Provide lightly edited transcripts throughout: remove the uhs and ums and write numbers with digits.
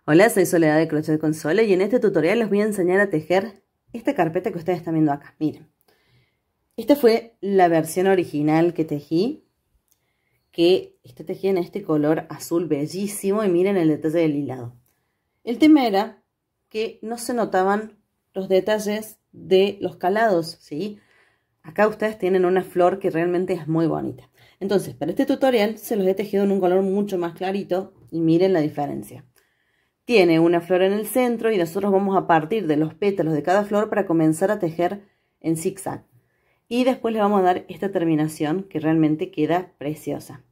Hola, soy Soledad de Crochet con Sole y en este tutorial les voy a enseñar a tejer esta carpeta que ustedes están viendo acá. Miren, esta fue la versión original que tejí, que está tejida en este color azul bellísimo y miren el detalle del hilado. El tema era que no se notaban los detalles de los calados, ¿sí? Acá ustedes tienen una flor que realmente es muy bonita. Entonces, para este tutorial se los he tejido en un color mucho más clarito y miren la diferencia. Tiene una flor en el centro y nosotros vamos a partir de los pétalos de cada flor para comenzar a tejer en zigzag. Y después le vamos a dar esta terminación que realmente queda preciosa.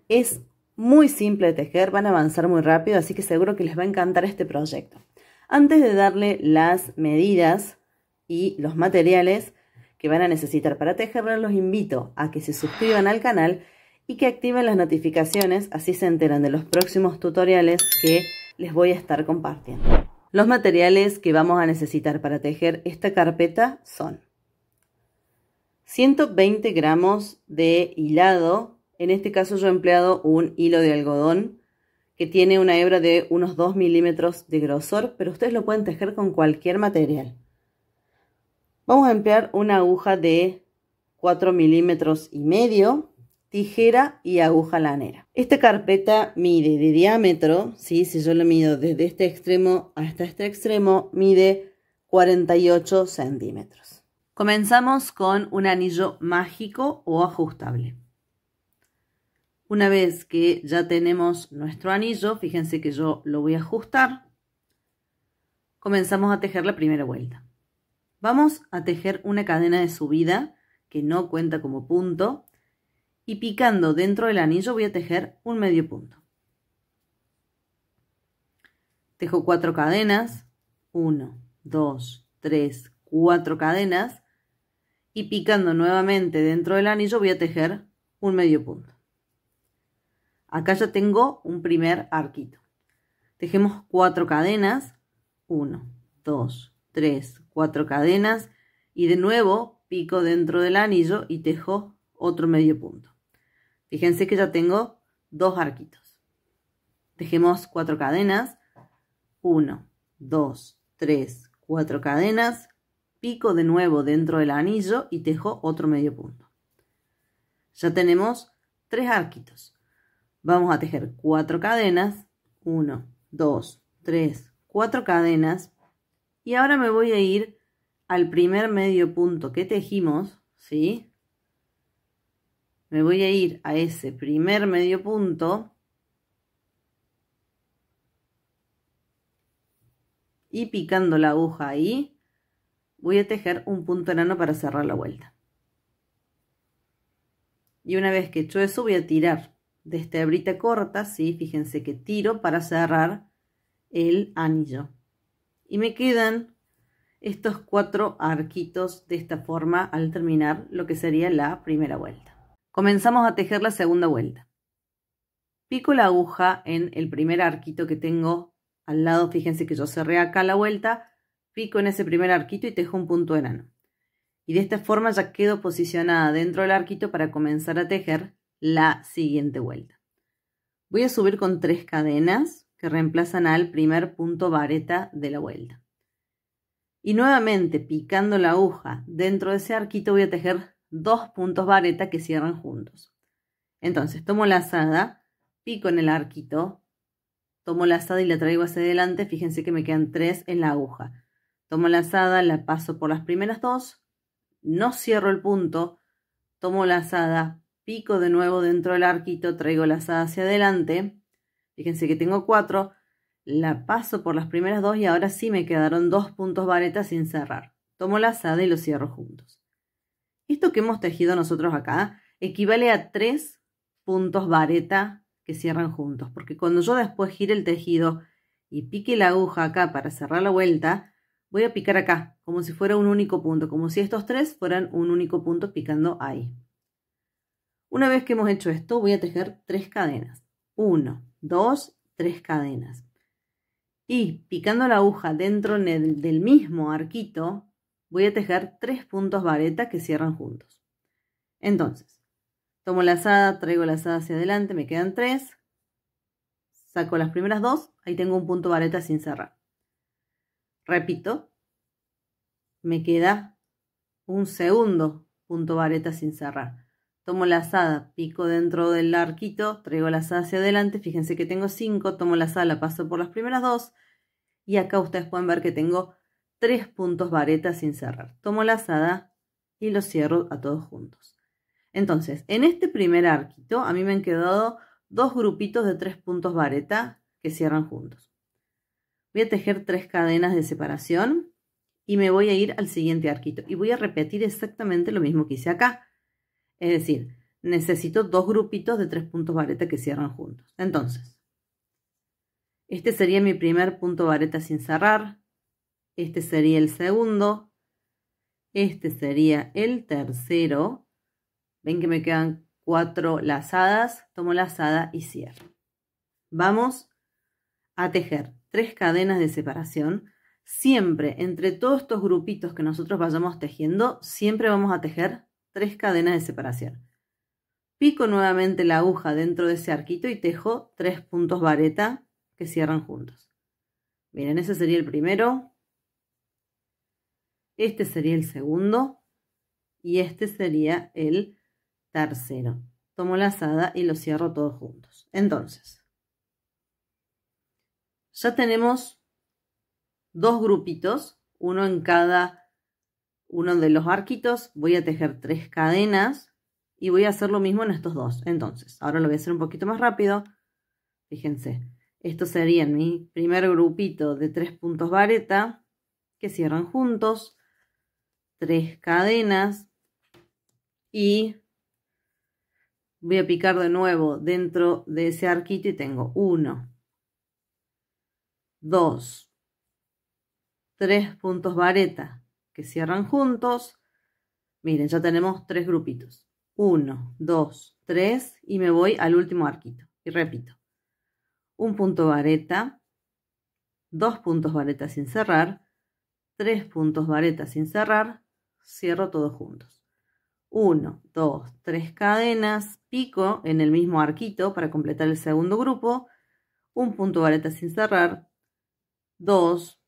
Es muy simple de tejer, van a avanzar muy rápido, así que seguro que les va a encantar este proyecto. Antes de darle las medidas y los materiales que van a necesitar para tejerlo, los invito a que se suscriban al canal y que activen las notificaciones, así se enteran de los próximos tutoriales que les voy a estar compartiendo. Los materiales que vamos a necesitar para tejer esta carpeta son 120 gramos de hilado. En este caso yo he empleado un hilo de algodón que tiene una hebra de unos 2 milímetros de grosor, pero ustedes lo pueden tejer con cualquier material. Vamos a emplear una aguja de 4 milímetros y medio, tijera y aguja lanera. Esta carpeta mide de diámetro, ¿sí? Si yo lo mido desde este extremo hasta este extremo, mide 48 centímetros. Comenzamos con un anillo mágico o ajustable. Una vez que ya tenemos nuestro anillo, fíjense que yo lo voy a ajustar. Comenzamos a tejer la primera vuelta. Vamos a tejer una cadena de subida que no cuenta como punto. Y picando dentro del anillo voy a tejer un medio punto. Tejo 4 cadenas, 1, 2, 3, 4 cadenas y picando nuevamente dentro del anillo voy a tejer un medio punto. Acá ya tengo un primer arquito. Tejemos 4 cadenas, 1, 2, 3, 4 cadenas y de nuevo pico dentro del anillo y tejo otro medio punto. Fíjense que ya tengo 2 arquitos. Tejemos 4 cadenas, 1, 2, 3, 4 cadenas, pico de nuevo dentro del anillo y tejo otro medio punto. Ya tenemos 3 arquitos. Vamos a tejer 4 cadenas, 1, 2, 3, 4 cadenas y ahora me voy a ir al primer medio punto que tejimos, ¿sí? Me voy a ir a ese primer medio punto y picando la aguja ahí voy a tejer un punto enano para cerrar la vuelta. Y una vez que he hecho eso voy a tirar de esta hebrita corta, ¿sí? Fíjense que tiro para cerrar el anillo. Y me quedan estos 4 arquitos de esta forma al terminar lo que sería la primera vuelta. Comenzamos a tejer la segunda vuelta. Pico la aguja en el primer arquito que tengo al lado. Fíjense que yo cerré acá la vuelta, pico en ese primer arquito y tejo un punto enano. Y de esta forma ya quedo posicionada dentro del arquito para comenzar a tejer la siguiente vuelta. Voy a subir con 3 cadenas que reemplazan al primer punto vareta de la vuelta. Y nuevamente picando la aguja dentro de ese arquito voy a tejer 2 puntos vareta que cierran juntos. Entonces tomo la lazada, pico en el arquito, tomo la lazada y la traigo hacia adelante. Fíjense que me quedan 3 en la aguja. Tomo la lazada, la paso por las primeras 2, no cierro el punto, tomo la lazada, pico de nuevo dentro del arquito, traigo la lazada hacia adelante. Fíjense que tengo 4, la paso por las primeras 2 y ahora sí me quedaron 2 puntos vareta sin cerrar. Tomo la lazada y los cierro juntos. Esto que hemos tejido nosotros acá equivale a 3 puntos vareta que cierran juntos, porque cuando yo después gire el tejido y pique la aguja acá para cerrar la vuelta, voy a picar acá, como si fuera un único punto, como si estos 3 fueran un único punto picando ahí. Una vez que hemos hecho esto, voy a tejer 3 cadenas. 1, 2, 3 cadenas. Y picando la aguja dentro del mismo arquito, voy a tejer 3 puntos vareta que cierran juntos. Entonces, tomo la lazada, traigo la lazada hacia adelante, me quedan 3, saco las primeras dos, ahí tengo un punto vareta sin cerrar. Repito, me queda un segundo punto vareta sin cerrar. Tomo la lazada, pico dentro del arquito, traigo la lazada hacia adelante, fíjense que tengo 5, tomo la lazada, la paso por las primeras dos y acá ustedes pueden ver que tengo 3 puntos vareta sin cerrar. Tomo la lazada y los cierro a todos juntos. Entonces, en este primer arquito a mí me han quedado 2 grupitos de 3 puntos vareta que cierran juntos. Voy a tejer 3 cadenas de separación y me voy a ir al siguiente arquito y voy a repetir exactamente lo mismo que hice acá. Es decir, necesito 2 grupitos de 3 puntos vareta que cierran juntos. Entonces, este sería mi primer punto vareta sin cerrar. Este sería el segundo. Este sería el tercero. Ven que me quedan 4 lazadas. Tomo lazada y cierro. Vamos a tejer 3 cadenas de separación. Siempre, entre todos estos grupitos que nosotros vayamos tejiendo, siempre vamos a tejer 3 cadenas de separación. Pico nuevamente la aguja dentro de ese arquito y tejo 3 puntos vareta que cierran juntos. Miren, ese sería el primero. Este sería el segundo. Y este sería el tercero. Tomo la lazada y los cierro todos juntos. Entonces, ya tenemos 2 grupitos, uno en cada uno de los arquitos. Voy a tejer 3 cadenas y voy a hacer lo mismo en estos dos. Entonces, ahora lo voy a hacer un poquito más rápido. Fíjense, esto sería mi primer grupito de 3 puntos vareta que cierran juntos, 3 cadenas y voy a picar de nuevo dentro de ese arquito y tengo 1, 2, 3 puntos vareta que cierran juntos. Miren, ya tenemos 3 grupitos. 1, 2, 3 y me voy al último arquito. Y repito, un punto vareta, 2 puntos vareta sin cerrar, 3 puntos vareta sin cerrar, cierro todos juntos. 1, 2, 3 cadenas, pico en el mismo arquito para completar el segundo grupo, un punto vareta sin cerrar, 2,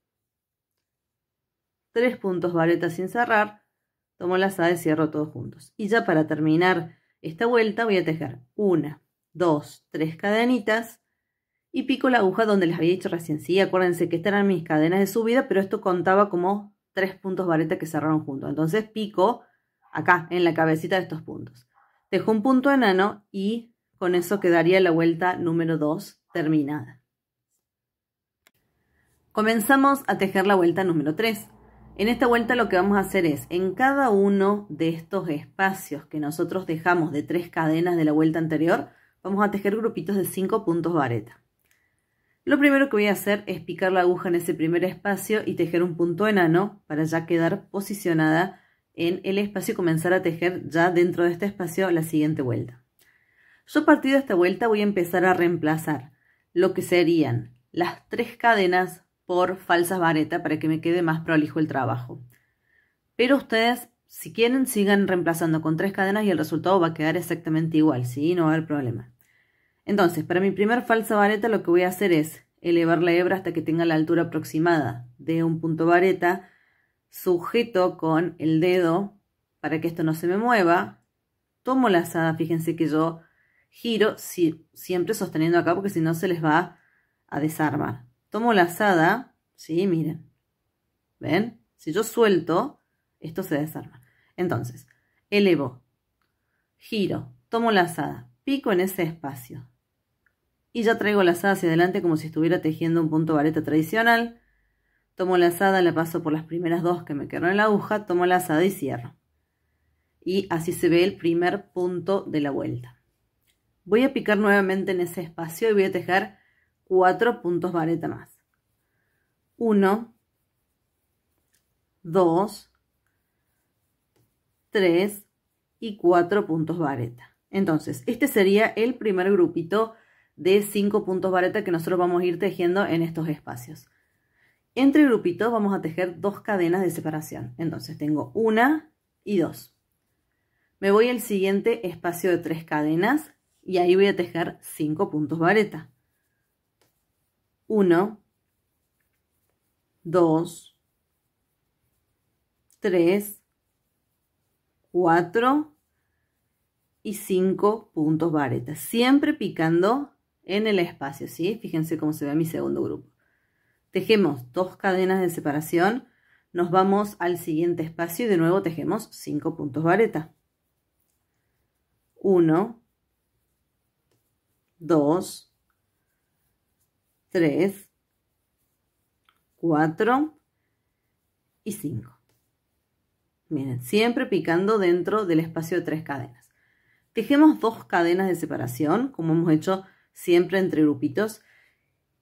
3 puntos vareta sin cerrar, tomo la lazada y cierro todos juntos. Y ya para terminar esta vuelta voy a tejer 1, 2, 3 cadenitas y pico la aguja donde les había dicho recién. Sí, acuérdense que estas eran mis cadenas de subida, pero esto contaba como 3 puntos vareta que cerraron juntos. Entonces pico acá en la cabecita de estos puntos. Tejo un punto enano y con eso quedaría la vuelta número 2 terminada. Comenzamos a tejer la vuelta número 3. En esta vuelta lo que vamos a hacer es, en cada uno de estos espacios que nosotros dejamos de 3 cadenas de la vuelta anterior, vamos a tejer grupitos de 5 puntos vareta. Lo primero que voy a hacer es picar la aguja en ese primer espacio y tejer un punto enano para ya quedar posicionada en el espacio y comenzar a tejer ya dentro de este espacio la siguiente vuelta. Yo a partir de esta vuelta voy a empezar a reemplazar lo que serían las 3 cadenas por falsas vareta para que me quede más prolijo el trabajo. Pero ustedes, si quieren, sigan reemplazando con 3 cadenas y el resultado va a quedar exactamente igual, ¿sí? No va a haber problema. Entonces, para mi primer falsa vareta lo que voy a hacer es elevar la hebra hasta que tenga la altura aproximada de un punto vareta, sujeto con el dedo para que esto no se me mueva, tomo la lazada, fíjense que yo giro siempre sosteniendo acá porque si no se les va a desarmar. Tomo la lazada, sí, miren, ¿ven? Si yo suelto, esto se desarma. Entonces, elevo, giro, tomo la lazada, pico en ese espacio y ya traigo la lazada hacia adelante como si estuviera tejiendo un punto vareta tradicional. Tomo la lazada, la paso por las primeras 2 que me quedaron en la aguja, tomo la lazada y cierro. Y así se ve el primer punto de la vuelta. Voy a picar nuevamente en ese espacio y voy a tejer 4 puntos vareta más. 1, 2, 3 y 4 puntos vareta. Entonces, este sería el primer grupito de 5 puntos vareta que nosotros vamos a ir tejiendo en estos espacios. Entre grupitos vamos a tejer 2 cadenas de separación. Entonces, tengo 1 y 2. Me voy al siguiente espacio de 3 cadenas y ahí voy a tejer 5 puntos vareta. 1, 2, 3, 4 y 5 puntos vareta, siempre picando en el espacio, ¿sí? Fíjense cómo se ve mi segundo grupo. Tejemos 2 cadenas de separación, nos vamos al siguiente espacio y de nuevo tejemos 5 puntos vareta. 1, 2, 3, 4 y 5. Miren, siempre picando dentro del espacio de 3 cadenas. Tejemos 2 cadenas de separación, como hemos hecho siempre entre grupitos.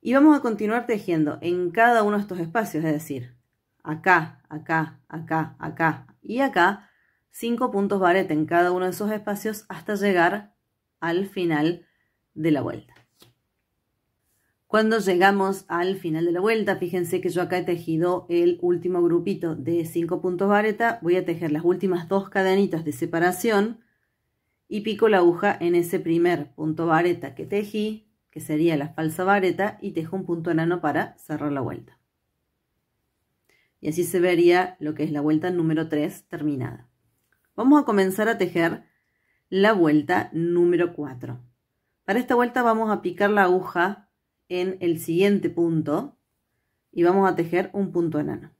Y vamos a continuar tejiendo en cada uno de estos espacios, es decir, acá, acá, acá, acá y acá, 5 puntos vareta en cada uno de esos espacios hasta llegar al final de la vuelta. Cuando llegamos al final de la vuelta, fíjense que yo acá he tejido el último grupito de 5 puntos vareta, voy a tejer las últimas 2 cadenitas de separación y pico la aguja en ese primer punto vareta que tejí, que sería la falsa vareta, y tejo un punto enano para cerrar la vuelta. Y así se vería lo que es la vuelta número 3 terminada. Vamos a comenzar a tejer la vuelta número 4. Para esta vuelta vamos a picar la aguja en el siguiente punto y vamos a tejer un punto enano.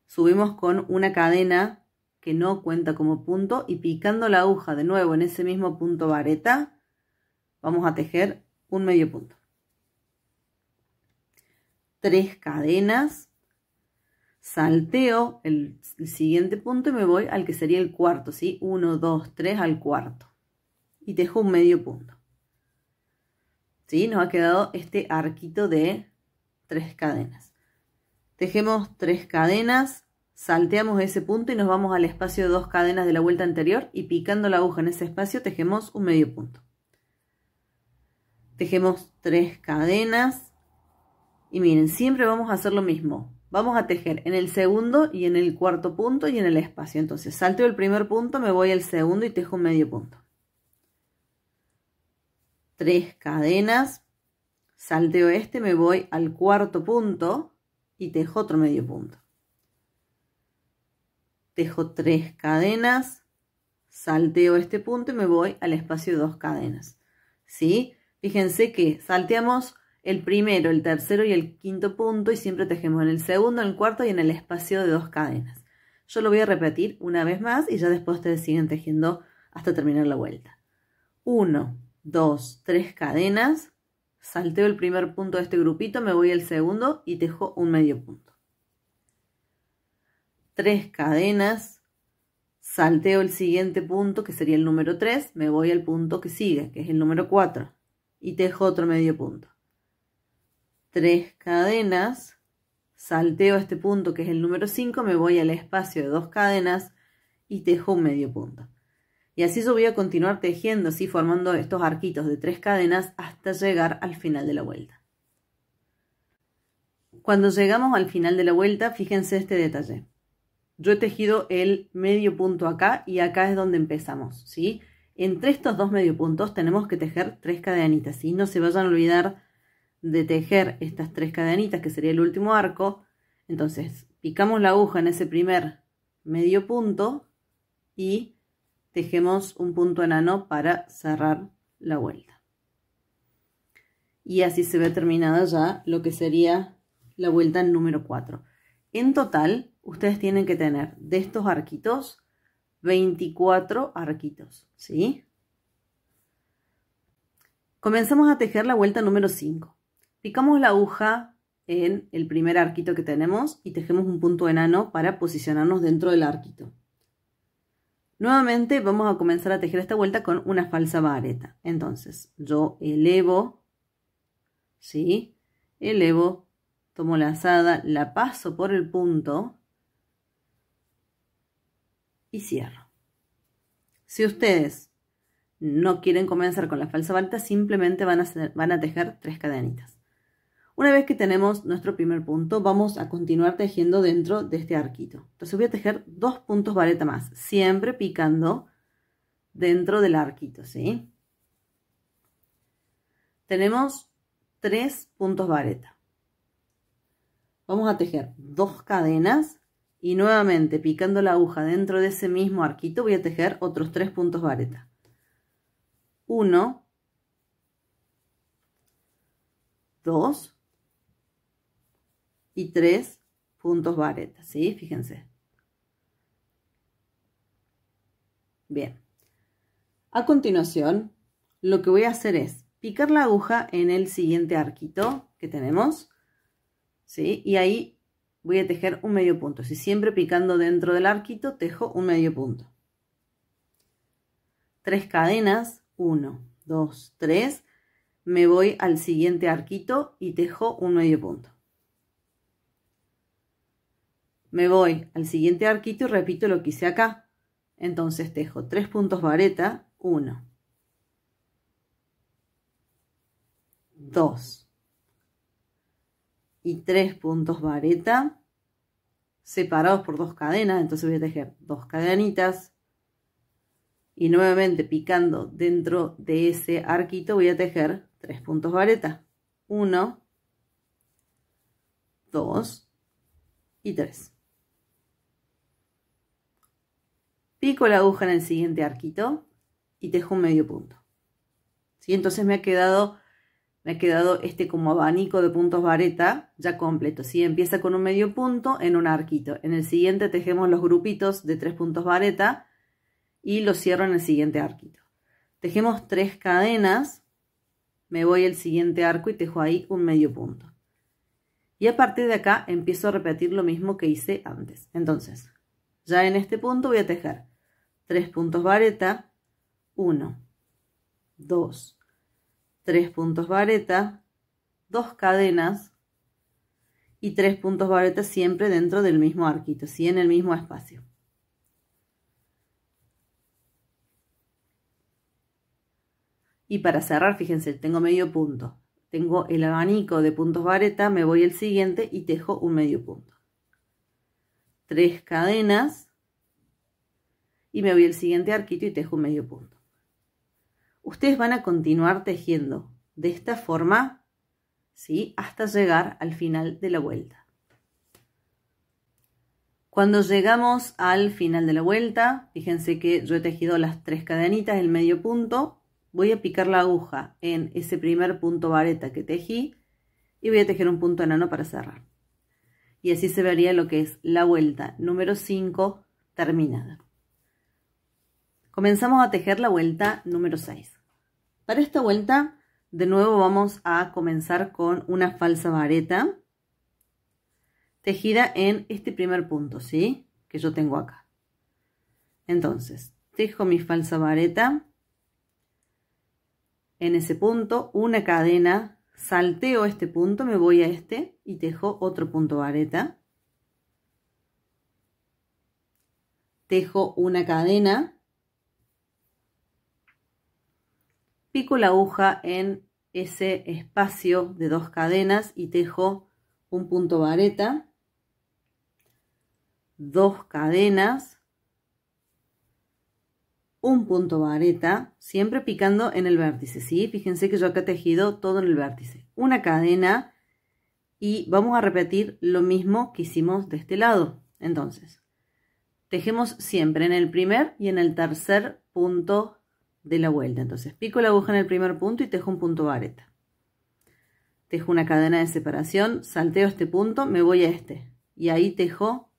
Subimos con una cadena que no cuenta como punto y picando la aguja de nuevo en ese mismo punto vareta, vamos a tejer un medio punto. 3 cadenas, salteo el siguiente punto y me voy al que sería el cuarto, ¿sí? 1, 2, 3 al cuarto. Y tejo un medio punto. ¿Sí? Nos ha quedado este arquito de 3 cadenas. Tejemos 3 cadenas, salteamos ese punto y nos vamos al espacio de 2 cadenas de la vuelta anterior y picando la aguja en ese espacio tejemos un medio punto. Tejemos 3 cadenas y miren, siempre vamos a hacer lo mismo. Vamos a tejer en el segundo y en el cuarto punto y en el espacio. Entonces salteo el primer punto, me voy al segundo y tejo un medio punto. 3 cadenas, salteo este, me voy al cuarto punto y tejo otro medio punto. Tejo 3 cadenas, salteo este punto y me voy al espacio de 2 cadenas. ¿Sí? Fíjense que salteamos el primero, el tercero y el quinto punto y siempre tejemos en el segundo, en el cuarto y en el espacio de 2 cadenas. Yo lo voy a repetir una vez más y ya después ustedes siguen tejiendo hasta terminar la vuelta. 1, 2, 3 cadenas, salteo el primer punto de este grupito, me voy al segundo y tejo un medio punto. 3 cadenas, salteo el siguiente punto que sería el número 3, me voy al punto que sigue, que es el número 4 y tejo otro medio punto. 3 cadenas, salteo este punto que es el número 5, me voy al espacio de 2 cadenas y tejo un medio punto. Y así yo voy a continuar tejiendo, así formando estos arquitos de 3 cadenas hasta llegar al final de la vuelta. Cuando llegamos al final de la vuelta, fíjense este detalle. Yo he tejido el medio punto acá y acá es donde empezamos, ¿sí? Entre estos 2 medio puntos tenemos que tejer 3 cadenitas, ¿sí? No se vayan a olvidar de tejer estas 3 cadenitas, que sería el último arco. Entonces, picamos la aguja en ese primer medio punto y tejemos un punto enano para cerrar la vuelta. Y así se ve terminada ya lo que sería la vuelta número 4. En total, ustedes tienen que tener de estos arquitos 24 arquitos, ¿sí? Comenzamos a tejer la vuelta número 5. Picamos la aguja en el primer arquito que tenemos y tejemos un punto enano para posicionarnos dentro del arquito. Nuevamente vamos a comenzar a tejer esta vuelta con una falsa vareta. Entonces yo elevo, ¿sí? Elevo, tomo la lazada, la paso por el punto y cierro. Si ustedes no quieren comenzar con la falsa vareta, simplemente van a tejer 3 cadenitas. Una vez que tenemos nuestro primer punto, vamos a continuar tejiendo dentro de este arquito. Entonces voy a tejer 2 puntos vareta más, siempre picando dentro del arquito, ¿sí? Tenemos 3 puntos vareta. Vamos a tejer 2 cadenas y nuevamente picando la aguja dentro de ese mismo arquito voy a tejer otros 3 puntos vareta. 1, 2 y 3 puntos vareta, ¿sí? Fíjense. Bien. A continuación, lo que voy a hacer es picar la aguja en el siguiente arquito que tenemos, ¿sí? Y ahí voy a tejer un medio punto. Si siempre picando dentro del arquito, tejo un medio punto. 3 cadenas, 1, 2, 3. Me voy al siguiente arquito y tejo un medio punto. Me voy al siguiente arquito y repito lo que hice acá. Entonces tejo 3 puntos vareta, 1, 2 y 3 puntos vareta separados por 2 cadenas. Entonces voy a tejer 2 cadenitas y nuevamente picando dentro de ese arquito voy a tejer 3 puntos vareta, 1, 2 y 3. Pico la aguja en el siguiente arquito y tejo un medio punto. ¿Sí? Entonces me ha quedado este como abanico de puntos vareta ya completo. ¿Sí? Empieza con un medio punto en un arquito. En el siguiente tejemos los grupitos de 3 puntos vareta y los cierro en el siguiente arquito. Tejemos 3 cadenas, me voy al siguiente arco y tejo ahí un medio punto. Y a partir de acá empiezo a repetir lo mismo que hice antes. Entonces, ya en este punto voy a tejer 3 puntos vareta, 1, 2, 3 puntos vareta, 2 cadenas y 3 puntos vareta siempre dentro del mismo arquito, ¿sí? En el mismo espacio. Y para cerrar, fíjense, tengo medio punto. Tengo el abanico de puntos vareta, me voy al siguiente y tejo un medio punto. 3 cadenas y me voy al siguiente arquito y tejo un medio punto. Ustedes van a continuar tejiendo de esta forma, ¿sí? Hasta llegar al final de la vuelta. Cuando llegamos al final de la vuelta, fíjense que yo he tejido las 3 cadenitas, el medio punto. Voy a picar la aguja en ese primer punto vareta que tejí y voy a tejer un punto enano para cerrar. Y así se vería lo que es la vuelta número 5 terminada. Comenzamos a tejer la vuelta número 6. Para esta vuelta, de nuevo vamos a comenzar con una falsa vareta tejida en este primer punto, ¿sí? Que yo tengo acá. Entonces, tejo mi falsa vareta en ese punto, una cadena, salteo este punto, me voy a este y tejo otro punto vareta. Tejo una cadena. Pico la aguja en ese espacio de 2 cadenas y tejo un punto vareta, 2 cadenas, un punto vareta, siempre picando en el vértice, ¿sí? Fíjense que yo acá he tejido todo en el vértice. Una cadena y vamos a repetir lo mismo que hicimos de este lado. Entonces, tejemos siempre en el primer y en el tercer punto de la vuelta. Entonces pico la aguja en el primer punto y tejo un punto vareta. Tejo una cadena de separación, salteo este punto, me voy a este y ahí tejo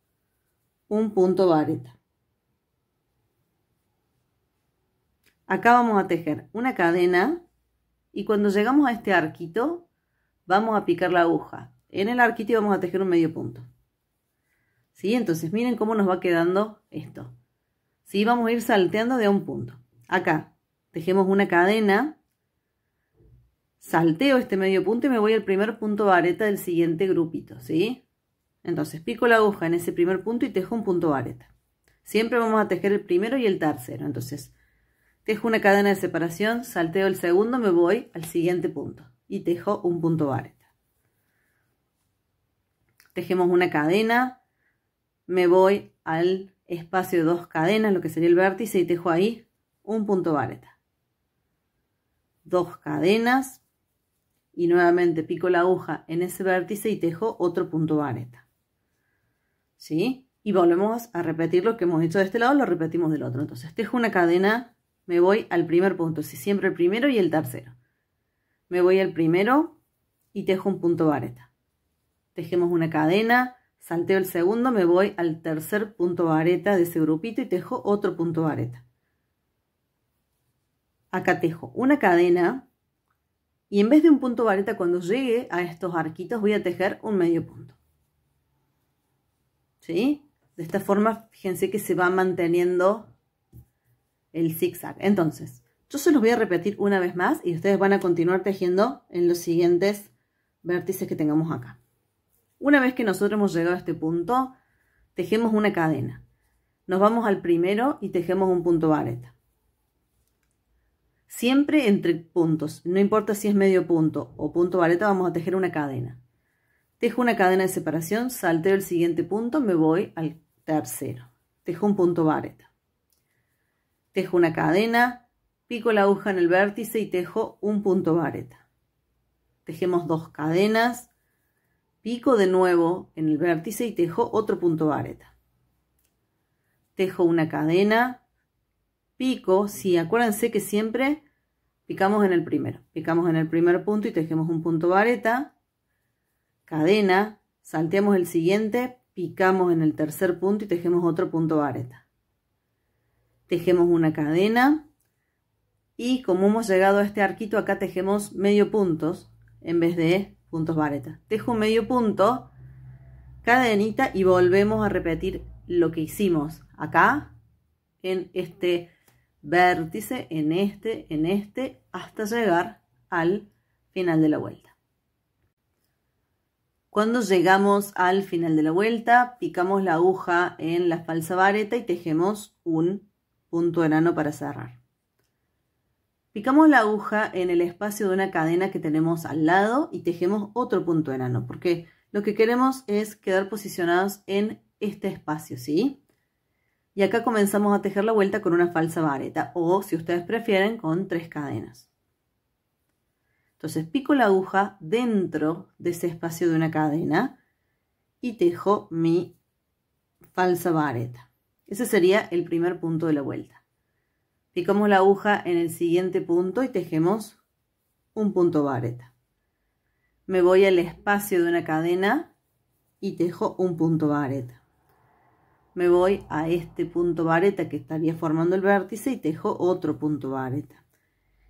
un punto vareta. Acá vamos a tejer una cadena y cuando llegamos a este arquito vamos a picar la aguja en el arquito y vamos a tejer un medio punto. ¿Sí? Entonces miren cómo nos va quedando esto. ¿Sí? Vamos a ir salteando de a un punto. Acá tejemos una cadena, salteo este medio punto y me voy al primer punto vareta del siguiente grupito, ¿sí? Entonces pico la aguja en ese primer punto y tejo un punto vareta. Siempre vamos a tejer el primero y el tercero. Entonces tejo una cadena de separación, salteo el segundo, me voy al siguiente punto y tejo un punto vareta. Tejemos una cadena, me voy al espacio de 2 cadenas, lo que sería el vértice, y tejo ahí un punto vareta. 2 cadenas y nuevamente pico la aguja en ese vértice y tejo otro punto vareta. ¿Sí? Y volvemos a repetir lo que hemos hecho de este lado, lo repetimos del otro. Entonces tejo una cadena, me voy al primer punto, si siempre el primero y el tercero. Me voy al primero y tejo un punto vareta. Tejemos una cadena, salteo el segundo, me voy al tercer punto vareta de ese grupito y tejo otro punto vareta. Acá tejo una cadena y en vez de un punto vareta, cuando llegue a estos arquitos voy a tejer un medio punto. ¿Sí? De esta forma, fíjense que se va manteniendo el zigzag. Entonces, yo se los voy a repetir una vez más y ustedes van a continuar tejiendo en los siguientes vértices que tengamos acá. Una vez que nosotros hemos llegado a este punto, tejemos una cadena. Nos vamos al primero y tejemos un punto vareta. Siempre entre puntos, no importa si es medio punto o punto vareta, vamos a tejer una cadena. Tejo una cadena de separación, salteo el siguiente punto, me voy al tercero. Tejo un punto vareta. Tejo una cadena, pico la aguja en el vértice y tejo un punto vareta. Tejemos dos cadenas, pico de nuevo en el vértice y tejo otro punto vareta. Tejo una cadena, pico, sí, acuérdense que siempre picamos en el primero. Picamos en el primer punto y tejemos un punto vareta, cadena, salteamos el siguiente, picamos en el tercer punto y tejemos otro punto vareta. Tejemos una cadena y como hemos llegado a este arquito, acá tejemos medio puntos en vez de puntos vareta. Tejo un medio punto, cadenita y volvemos a repetir lo que hicimos acá en este vértice, en este, hasta llegar al final de la vuelta. Cuando llegamos al final de la vuelta, picamos la aguja en la falsa vareta y tejemos un punto enano para cerrar. Picamos la aguja en el espacio de una cadena que tenemos al lado y tejemos otro punto enano, porque lo que queremos es quedar posicionados en este espacio, ¿sí? Y acá comenzamos a tejer la vuelta con una falsa vareta o, si ustedes prefieren, con 3 cadenas. Entonces pico la aguja dentro de ese espacio de una cadena y tejo mi falsa vareta. Ese sería el primer punto de la vuelta. Picamos la aguja en el siguiente punto y tejemos un punto vareta. Me voy al espacio de una cadena y tejo un punto vareta. Me voy a este punto vareta que estaría formando el vértice y tejo otro punto vareta.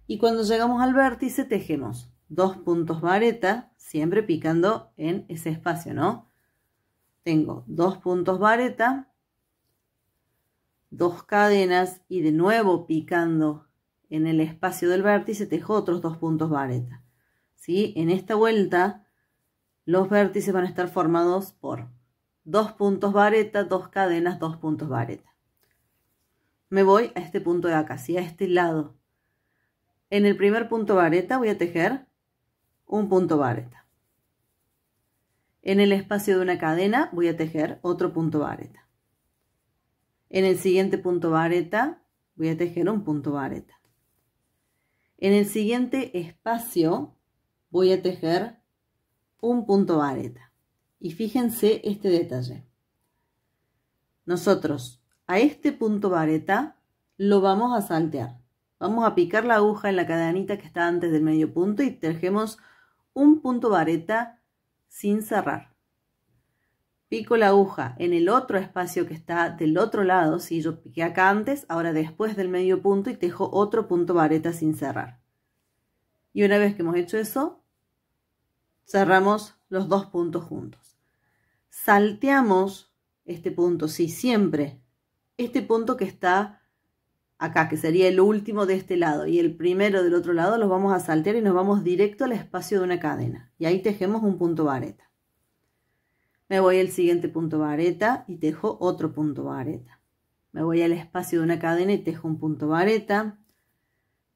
Y cuando llegamos al vértice tejemos 2 puntos vareta, siempre picando en ese espacio, ¿no? Tengo 2 puntos vareta, 2 cadenas y de nuevo picando en el espacio del vértice tejo otros 2 puntos vareta. ¿Sí? En esta vuelta los vértices van a estar formados por 2 puntos vareta, 2 cadenas, 2 puntos vareta. Me voy a este punto de acá, ¿sí? A este lado. En el primer punto vareta voy a tejer un punto vareta. En el espacio de una cadena voy a tejer otro punto vareta. En el siguiente punto vareta voy a tejer un punto vareta. En el siguiente espacio voy a tejer un punto vareta. Y fíjense este detalle. Nosotros a este punto vareta lo vamos a saltear. Vamos a picar la aguja en la cadenita que está antes del medio punto y tejemos un punto vareta sin cerrar. Pico la aguja en el otro espacio que está del otro lado. Si yo piqué acá antes, ahora después del medio punto y tejo otro punto vareta sin cerrar. Y una vez que hemos hecho eso, cerramos los 2 puntos juntos. Salteamos este punto, sí, siempre. Este punto que está acá, que sería el último de este lado, y el primero del otro lado, los vamos a saltear y nos vamos directo al espacio de una cadena. Y ahí tejemos un punto vareta. Me voy al siguiente punto vareta y tejo otro punto vareta. Me voy al espacio de una cadena y tejo un punto vareta.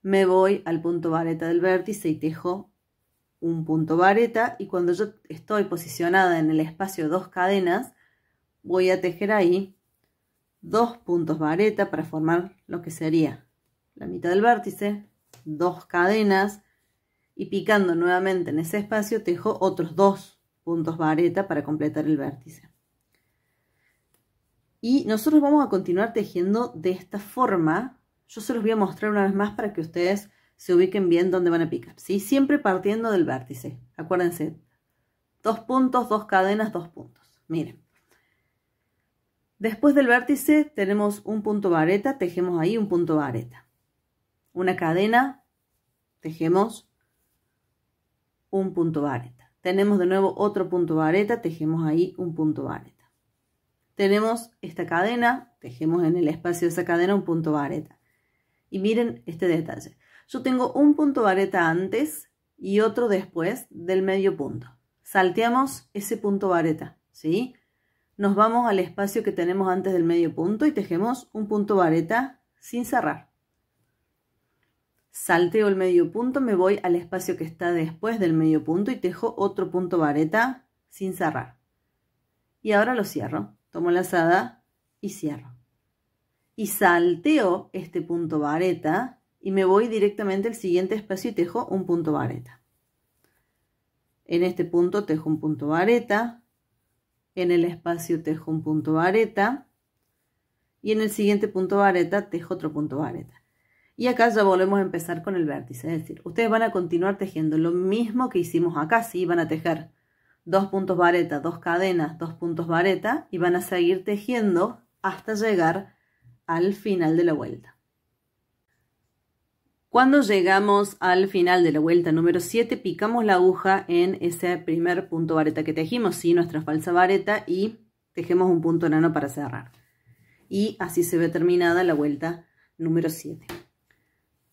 Me voy al punto vareta del vértice y tejo un punto vareta. Y cuando yo estoy posicionada en el espacio de 2 cadenas, voy a tejer ahí 2 puntos vareta para formar lo que sería la mitad del vértice, 2 cadenas y picando nuevamente en ese espacio tejo otros 2 puntos vareta para completar el vértice. Y nosotros vamos a continuar tejiendo de esta forma. Yo se los voy a mostrar una vez más para que ustedes se ubiquen bien dónde van a picar, ¿sí? Siempre partiendo del vértice. Acuérdense, 2 puntos, 2 cadenas, 2 puntos. Miren. Después del vértice tenemos un punto vareta, tejemos ahí un punto vareta. Una cadena, tejemos un punto vareta. Tenemos de nuevo otro punto vareta, tejemos ahí un punto vareta. Tenemos esta cadena, tejemos en el espacio de esa cadena un punto vareta. Y miren este detalle. Yo tengo un punto vareta antes y otro después del medio punto. Salteamos ese punto vareta, ¿sí? Nos vamos al espacio que tenemos antes del medio punto y tejemos un punto vareta sin cerrar. Salteo el medio punto, me voy al espacio que está después del medio punto y tejo otro punto vareta sin cerrar. Y ahora lo cierro. Tomo la lazada y cierro. Y salteo este punto vareta y me voy directamente al siguiente espacio y tejo un punto vareta. En este punto tejo un punto vareta. En el espacio tejo un punto vareta. Y en el siguiente punto vareta tejo otro punto vareta. Y acá ya volvemos a empezar con el vértice. Es decir, ustedes van a continuar tejiendo lo mismo que hicimos acá. ¿Sí? Van a tejer 2 puntos vareta, 2 cadenas, 2 puntos vareta y van a seguir tejiendo hasta llegar al final de la vuelta. Cuando llegamos al final de la vuelta número 7, picamos la aguja en ese primer punto vareta que tejimos, ¿sí? Nuestra falsa vareta, y tejemos un punto enano para cerrar. Y así se ve terminada la vuelta número 7.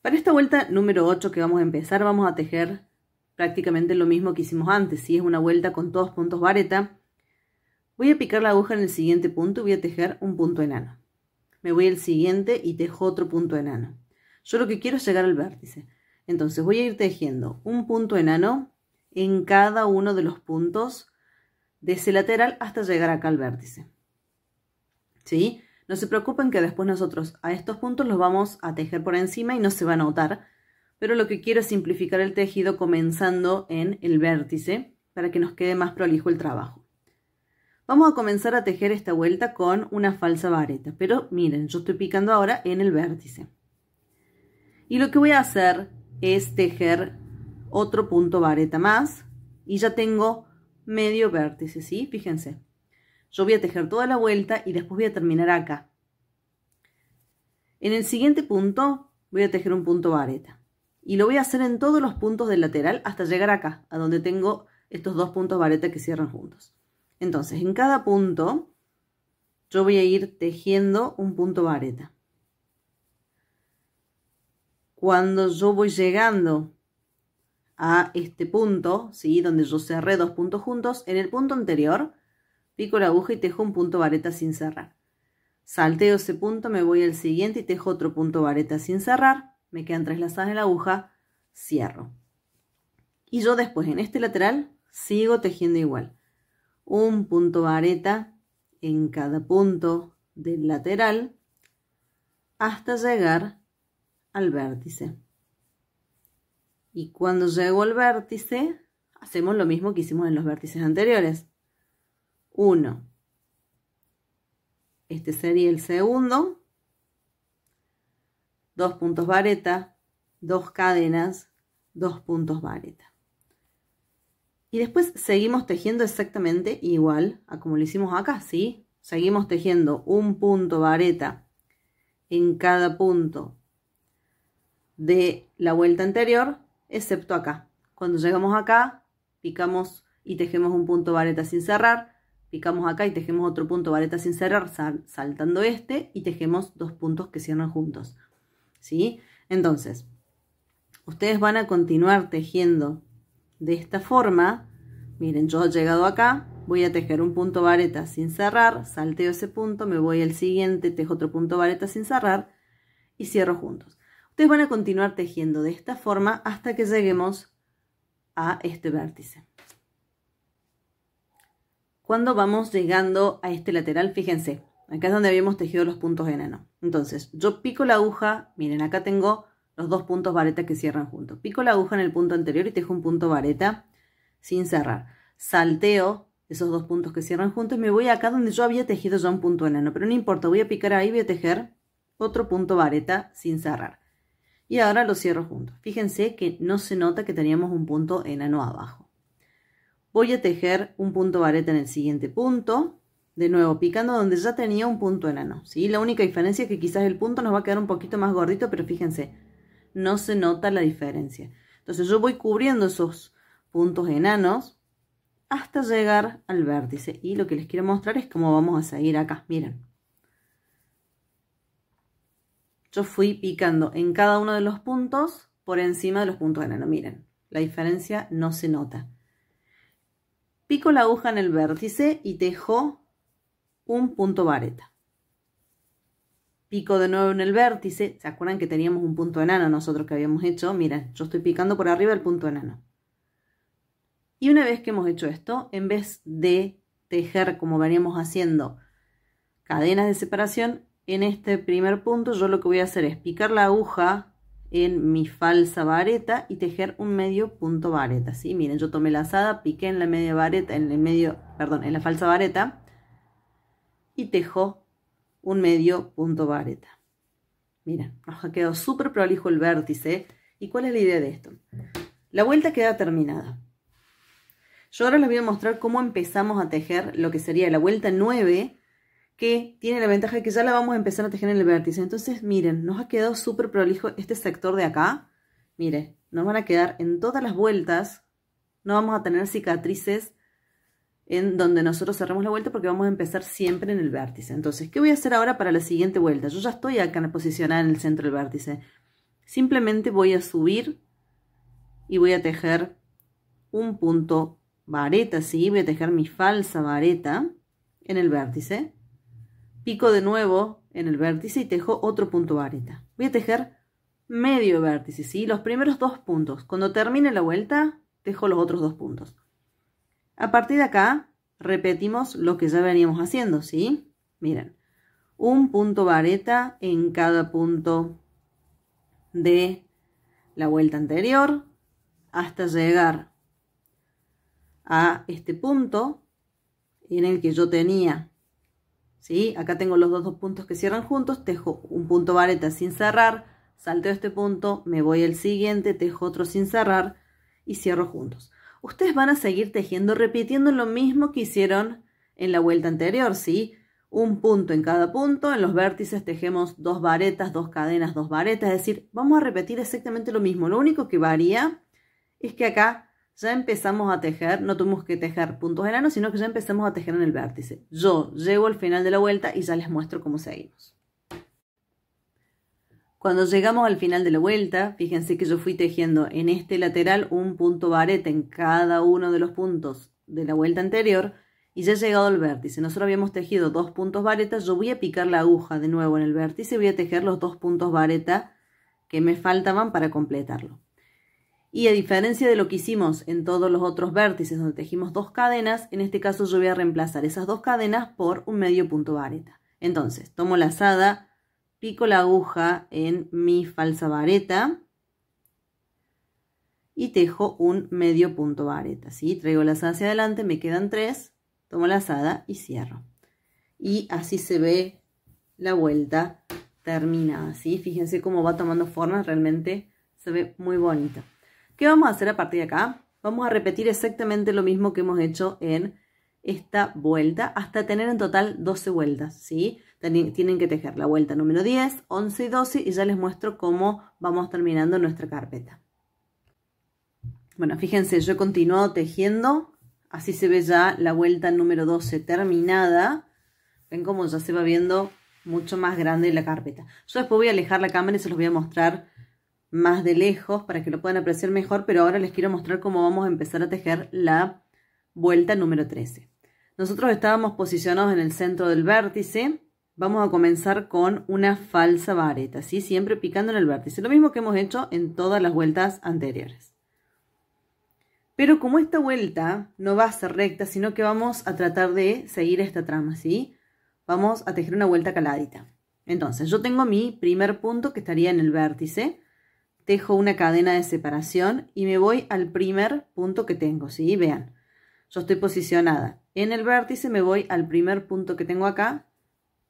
Para esta vuelta número 8 que vamos a empezar, vamos a tejer prácticamente lo mismo que hicimos antes. Si es una vuelta con 2 puntos vareta, voy a picar la aguja en el siguiente punto y voy a tejer un punto enano. Me voy al siguiente y tejo otro punto enano. Yo lo que quiero es llegar al vértice. Entonces voy a ir tejiendo un punto enano en cada uno de los puntos de ese lateral hasta llegar acá al vértice. ¿Sí? No se preocupen que después nosotros a estos puntos los vamos a tejer por encima y no se va a notar. Pero lo que quiero es simplificar el tejido comenzando en el vértice para que nos quede más prolijo el trabajo. Vamos a comenzar a tejer esta vuelta con una falsa vareta, pero miren, yo estoy picando ahora en el vértice. Y lo que voy a hacer es tejer otro punto vareta más y ya tengo medio vértice, ¿sí? Fíjense, yo voy a tejer toda la vuelta y después voy a terminar acá. En el siguiente punto voy a tejer un punto vareta. Y lo voy a hacer en todos los puntos del lateral hasta llegar acá, a donde tengo estos 2 puntos vareta que cierran juntos. Entonces, en cada punto, yo voy a ir tejiendo un punto vareta. Cuando yo voy llegando a este punto, ¿sí? Donde yo cerré 2 puntos juntos, en el punto anterior, pico la aguja y tejo un punto vareta sin cerrar. Salteo ese punto, me voy al siguiente y tejo otro punto vareta sin cerrar. Me quedan 3 lazadas en la aguja, cierro. Y yo después en este lateral sigo tejiendo igual. Un punto vareta en cada punto del lateral hasta llegar al vértice. Y cuando llego al vértice, hacemos lo mismo que hicimos en los vértices anteriores. 1. Este sería el segundo. 2 puntos vareta, 2 cadenas, 2 puntos vareta. Y después seguimos tejiendo exactamente igual a como lo hicimos acá, ¿sí? Seguimos tejiendo un punto vareta en cada punto de la vuelta anterior, excepto acá. Cuando llegamos acá, picamos y tejemos un punto vareta sin cerrar, picamos acá y tejemos otro punto vareta sin cerrar, saltando este, y tejemos 2 puntos que cierran juntos. ¿Sí? Entonces, ustedes van a continuar tejiendo de esta forma. Miren, yo he llegado acá, voy a tejer un punto vareta sin cerrar, salteo ese punto, me voy al siguiente, tejo otro punto vareta sin cerrar y cierro juntos. Ustedes van a continuar tejiendo de esta forma hasta que lleguemos a este vértice. Cuando vamos llegando a este lateral, fíjense, acá es donde habíamos tejido los puntos enanos. Entonces, yo pico la aguja, miren, acá tengo los dos puntos vareta que cierran juntos. Pico la aguja en el punto anterior y tejo un punto vareta sin cerrar. Salteo esos dos puntos que cierran juntos y me voy acá donde yo había tejido ya un punto enano, pero no importa, voy a picar ahí, voy a tejer otro punto vareta sin cerrar. Y ahora lo cierro juntos. Fíjense que no se nota que teníamos un punto enano abajo. Voy a tejer un punto vareta en el siguiente punto, de nuevo picando donde ya tenía un punto enano, ¿sí? La única diferencia es que quizás el punto nos va a quedar un poquito más gordito, pero fíjense, no se nota la diferencia. Entonces yo voy cubriendo esos puntos enanos hasta llegar al vértice. Y lo que les quiero mostrar es cómo vamos a seguir acá. Miren. Yo fui picando en cada uno de los puntos por encima de los puntos enanos. Miren, la diferencia no se nota. Pico la aguja en el vértice y tejo un punto vareta. Pico de nuevo en el vértice. ¿Se acuerdan que teníamos un punto enano nosotros que habíamos hecho? Miren, yo estoy picando por arriba el punto enano. Y una vez que hemos hecho esto, en vez de tejer como veníamos haciendo cadenas de separación, en este primer punto yo lo que voy a hacer es picar la aguja en mi falsa vareta y tejer un medio punto vareta, ¿sí? Miren, yo tomé la lazada, piqué en la media vareta, en la falsa vareta y tejo un medio punto vareta. Miren, nos ha quedado súper prolijo el vértice. ¿Y cuál es la idea de esto? La vuelta queda terminada. Yo ahora les voy a mostrar cómo empezamos a tejer lo que sería la vuelta 9, que tiene la ventaja de que ya la vamos a empezar a tejer en el vértice. Entonces, miren, nos ha quedado súper prolijo este sector de acá. Miren, nos van a quedar en todas las vueltas, no vamos a tener cicatrices en donde nosotros cerramos la vuelta porque vamos a empezar siempre en el vértice. Entonces, ¿qué voy a hacer ahora para la siguiente vuelta? Yo ya estoy acá posicionada en el centro del vértice. Simplemente voy a subir y voy a tejer un punto vareta, ¿sí? Voy a tejer mi falsa vareta en el vértice. Pico de nuevo en el vértice y tejo otro punto vareta. Voy a tejer medio vértice, ¿sí? Los primeros dos puntos. Cuando termine la vuelta, tejo los otros dos puntos. A partir de acá, repetimos lo que ya veníamos haciendo, ¿sí? Miren, un punto vareta en cada punto de la vuelta anterior hasta llegar a este punto en el que yo tenía, ¿sí? Acá tengo los dos puntos que cierran juntos, tejo un punto vareta sin cerrar, salteo este punto, me voy al siguiente, tejo otro sin cerrar y cierro juntos. Ustedes van a seguir tejiendo, repitiendo lo mismo que hicieron en la vuelta anterior, ¿sí? Un punto en cada punto, en los vértices tejemos dos varetas, dos cadenas, dos varetas, es decir, vamos a repetir exactamente lo mismo. Lo único que varía es que acá ya empezamos a tejer, no tuvimos que tejer puntos enanos, sino que ya empezamos a tejer en el vértice. Yo llego al final de la vuelta y ya les muestro cómo seguimos. Cuando llegamos al final de la vuelta, fíjense que yo fui tejiendo en este lateral un punto vareta en cada uno de los puntos de la vuelta anterior y ya he llegado al vértice. Nosotros habíamos tejido dos puntos vareta, yo voy a picar la aguja de nuevo en el vértice y voy a tejer los dos puntos vareta que me faltaban para completarlo. Y a diferencia de lo que hicimos en todos los otros vértices donde tejimos dos cadenas, en este caso yo voy a reemplazar esas dos cadenas por un medio punto vareta. Entonces, tomo la lazada, pico la aguja en mi falsa vareta y tejo un medio punto vareta, ¿sí? Traigo la lazada hacia adelante, me quedan 3, tomo la lazada y cierro. Y así se ve la vuelta terminada, ¿sí? Fíjense cómo va tomando forma, realmente se ve muy bonita. ¿Qué vamos a hacer a partir de acá? Vamos a repetir exactamente lo mismo que hemos hecho en esta vuelta hasta tener en total 12 vueltas, ¿sí? Tienen que tejer la vuelta número 10, 11 y 12 y ya les muestro cómo vamos terminando nuestra carpeta. Bueno, fíjense, yo he continuado tejiendo, así se ve ya la vuelta número 12 terminada. Ven cómo ya se va viendo mucho más grande la carpeta. Yo después voy a alejar la cámara y se los voy a mostrar más de lejos para que lo puedan apreciar mejor, pero ahora les quiero mostrar cómo vamos a empezar a tejer la vuelta número 13. Nosotros estábamos posicionados en el centro del vértice. Vamos a comenzar con una falsa vareta, ¿sí? Siempre picando en el vértice. Lo mismo que hemos hecho en todas las vueltas anteriores. Pero como esta vuelta no va a ser recta, sino que vamos a tratar de seguir esta trama, ¿sí? Vamos a tejer una vuelta caladita. Entonces, yo tengo mi primer punto que estaría en el vértice. tejo una cadena de separación y me voy al primer punto que tengo, ¿sí? Vean, yo estoy posicionada en el vértice, me voy al primer punto que tengo acá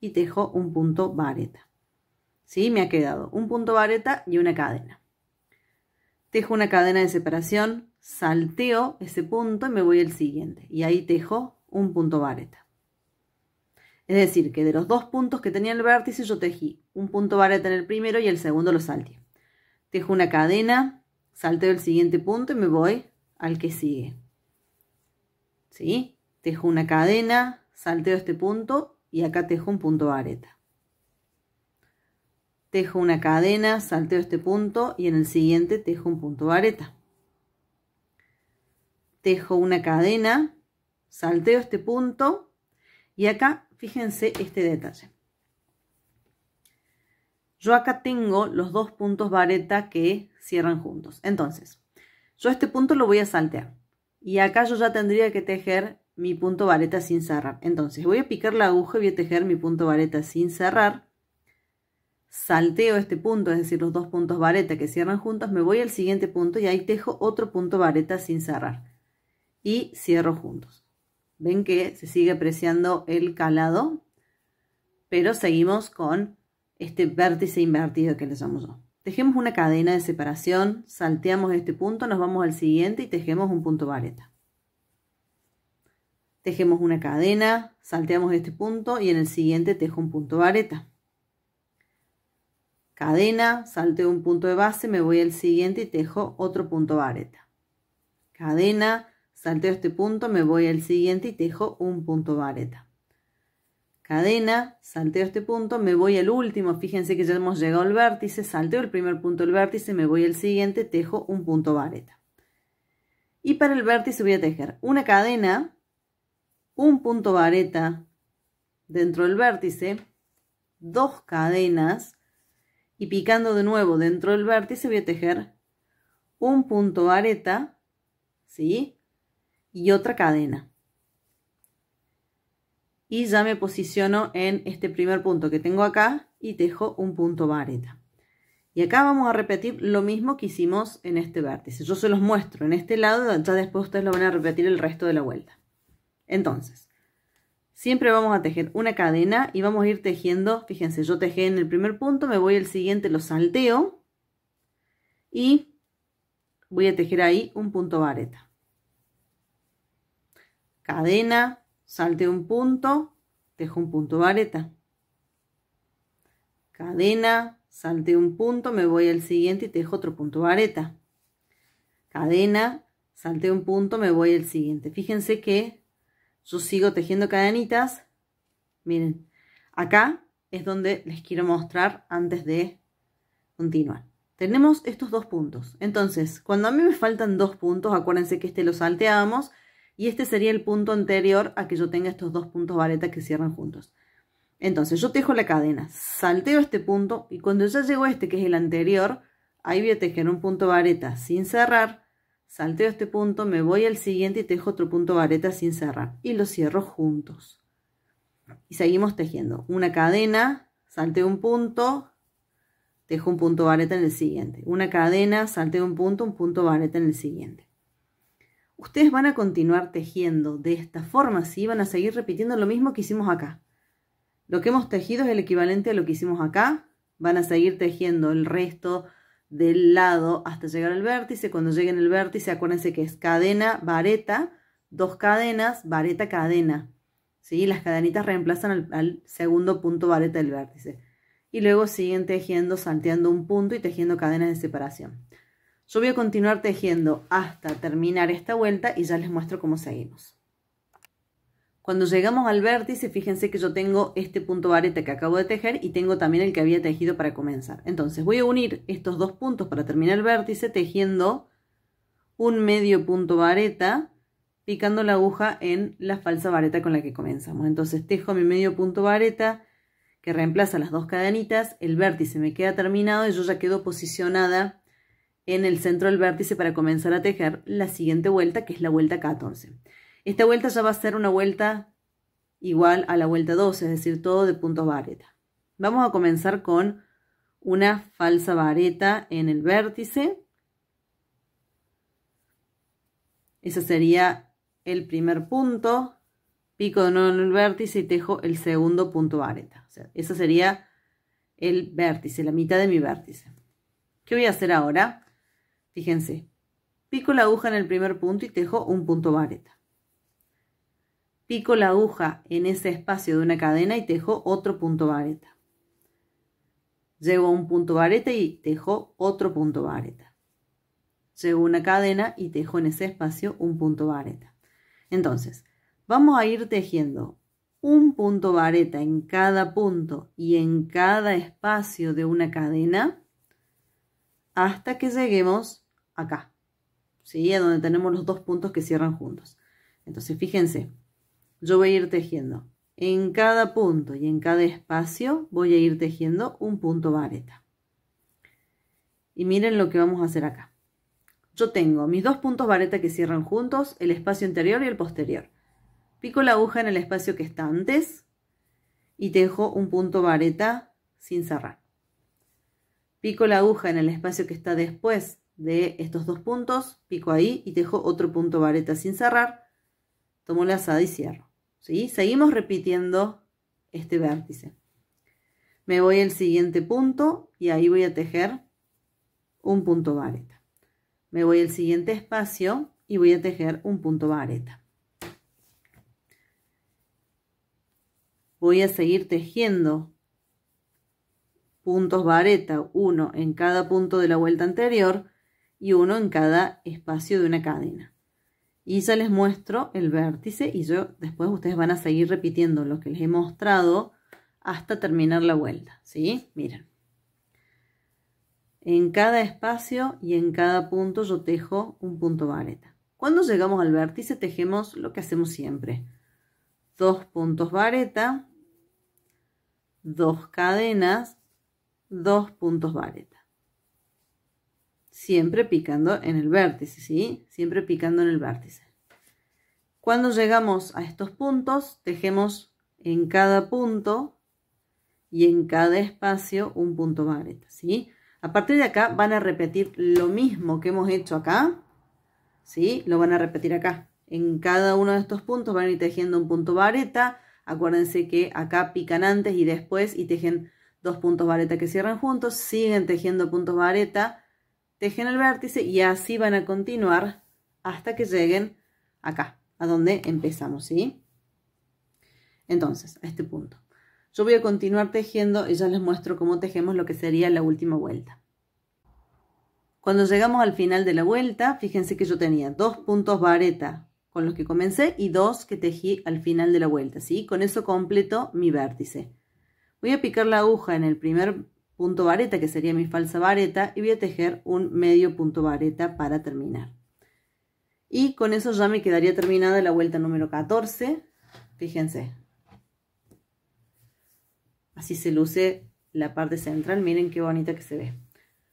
y tejo un punto vareta, ¿sí? Me ha quedado un punto vareta y una cadena. Tejo una cadena de separación, salteo ese punto y me voy al siguiente. Y ahí tejo un punto vareta. Es decir, que de los dos puntos que tenía el vértice, yo tejí un punto vareta en el primero y el segundo lo salteé. Tejo una cadena, salteo el siguiente punto y me voy al que sigue. ¿Sí? Tejo una cadena, salteo este punto y acá tejo un punto vareta. Tejo una cadena, salteo este punto y en el siguiente tejo un punto vareta. Tejo una cadena, salteo este punto y acá fíjense este detalle. Yo acá tengo los dos puntos vareta que cierran juntos. Entonces, yo este punto lo voy a saltear y acá yo ya tendría que tejer mi punto vareta sin cerrar. Entonces voy a picar la aguja y voy a tejer mi punto vareta sin cerrar. Salteo este punto, es decir, los dos puntos vareta que cierran juntos, me voy al siguiente punto y ahí tejo otro punto vareta sin cerrar y cierro juntos. Ven que se sigue apreciando el calado, pero seguimos con este vértice invertido que le llamo yo. Tejemos una cadena de separación, salteamos este punto, nos vamos al siguiente y tejemos un punto vareta. Tejemos una cadena, salteamos este punto y en el siguiente tejo un punto vareta. Cadena, salteo un punto de base, me voy al siguiente y tejo otro punto vareta. Cadena, salteo este punto, me voy al siguiente y tejo un punto vareta. Cadena, salteo este punto, me voy al último, fíjense que ya hemos llegado al vértice, salteo el primer punto del vértice, me voy al siguiente, tejo un punto vareta. Y para el vértice voy a tejer una cadena, un punto vareta dentro del vértice, dos cadenas, y picando de nuevo dentro del vértice voy a tejer un punto vareta, ¿sí? Y otra cadena. Y ya me posiciono en este primer punto que tengo acá y tejo un punto vareta. Y acá vamos a repetir lo mismo que hicimos en este vértice. Yo se los muestro en este lado, ya después ustedes lo van a repetir el resto de la vuelta. Entonces, siempre vamos a tejer una cadena y vamos a ir tejiendo, fíjense, yo tejé en el primer punto, me voy al siguiente, lo salteo y voy a tejer ahí un punto vareta. Cadena, salteo un punto, tejo un punto vareta. Cadena, salteo un punto, me voy al siguiente y tejo otro punto vareta. Cadena, salteo un punto, me voy al siguiente. Fíjense que yo sigo tejiendo cadenitas. Miren, acá es donde les quiero mostrar antes de continuar. Tenemos estos dos puntos. Entonces, cuando a mí me faltan dos puntos, acuérdense que este lo salteamos y este sería el punto anterior a que yo tenga estos dos puntos vareta que cierran juntos. Entonces, yo tejo la cadena, salteo este punto y cuando ya llegó este, que es el anterior, ahí voy a tejer un punto vareta sin cerrar. Salteo este punto, me voy al siguiente y tejo otro punto vareta sin cerrar y los cierro juntos. Y seguimos tejiendo una cadena, salteo un punto, tejo un punto vareta en el siguiente. Una cadena, salteo un punto vareta en el siguiente. Ustedes van a continuar tejiendo de esta forma, ¿sí? Van a seguir repitiendo lo mismo que hicimos acá. Lo que hemos tejido es el equivalente a lo que hicimos acá. Van a seguir tejiendo el resto del lado hasta llegar al vértice. Cuando lleguen al vértice, acuérdense que es cadena, vareta, dos cadenas, vareta, cadena. ¿Sí? Las cadenitas reemplazan al segundo punto vareta del vértice. Y luego siguen tejiendo, salteando un punto y tejiendo cadenas de separación. Yo voy a continuar tejiendo hasta terminar esta vuelta y ya les muestro cómo seguimos. Cuando llegamos al vértice, fíjense que yo tengo este punto vareta que acabo de tejer y tengo también el que había tejido para comenzar. Entonces voy a unir estos dos puntos para terminar el vértice tejiendo un medio punto vareta, picando la aguja en la falsa vareta con la que comenzamos. Entonces tejo mi medio punto vareta que reemplaza las dos cadenitas, el vértice me queda terminado y yo ya quedo posicionada en el centro del vértice para comenzar a tejer la siguiente vuelta, que es la vuelta 14. Esta vuelta ya va a ser una vuelta igual a la vuelta 12, es decir, todo de puntos vareta. Vamos a comenzar con una falsa vareta en el vértice. Ese sería el primer punto. Pico de nuevo en el vértice y tejo el segundo punto vareta. O sea, ese sería el vértice, la mitad de mi vértice. ¿Qué voy a hacer ahora? Fíjense, pico la aguja en el primer punto y tejo un punto vareta. Pico la aguja en ese espacio de una cadena y tejo otro punto vareta. Llego a un punto vareta y tejo otro punto vareta. Llego a una cadena y tejo en ese espacio un punto vareta. Entonces, vamos a ir tejiendo un punto vareta en cada punto y en cada espacio de una cadena hasta que lleguemos acá, ¿sí? A donde tenemos los dos puntos que cierran juntos. Entonces, fíjense, yo voy a ir tejiendo en cada punto y en cada espacio voy a ir tejiendo un punto vareta. Y miren lo que vamos a hacer acá. Yo tengo mis dos puntos vareta que cierran juntos, el espacio interior y el posterior. Pico la aguja en el espacio que está antes y tejo un punto vareta sin cerrar. Pico la aguja en el espacio que está después de estos dos puntos, pico ahí y tejo otro punto vareta sin cerrar. Tomo la lazada y cierro. ¿Sí? Seguimos repitiendo este vértice. Me voy al siguiente punto y ahí voy a tejer un punto vareta. Me voy al siguiente espacio y voy a tejer un punto vareta. Voy a seguir tejiendo puntos vareta, uno en cada punto de la vuelta anterior y uno en cada espacio de una cadena. Y ya les muestro el vértice y después ustedes van a seguir repitiendo lo que les he mostrado hasta terminar la vuelta, ¿sí? Miren. En cada espacio y en cada punto yo tejo un punto vareta. Cuando llegamos al vértice tejemos lo que hacemos siempre. 2 puntos vareta, 2 cadenas, 2 puntos vareta. Siempre picando en el vértice, ¿sí? Siempre picando en el vértice. Cuando llegamos a estos puntos, tejemos en cada punto y en cada espacio un punto vareta, ¿sí? A partir de acá van a repetir lo mismo que hemos hecho acá, ¿sí? Lo van a repetir acá. En cada uno de estos puntos van a ir tejiendo un punto vareta. Acuérdense que acá pican antes y después y tejen 2 puntos vareta que cierran juntos. Siguen tejiendo puntos vareta, tejen el vértice y así van a continuar hasta que lleguen acá, a donde empezamos, ¿sí? Entonces, a este punto. Yo voy a continuar tejiendo y ya les muestro cómo tejemos lo que sería la última vuelta. Cuando llegamos al final de la vuelta, fíjense que yo tenía 2 puntos vareta con los que comencé y 2 que tejí al final de la vuelta, ¿sí? Con eso completo mi vértice. Voy a picar la aguja en el primer punto vareta, que sería mi falsa vareta, y voy a tejer un medio punto vareta para terminar. Y con eso ya me quedaría terminada la vuelta número 14. Fíjense. Así se luce la parte central. Miren qué bonita que se ve.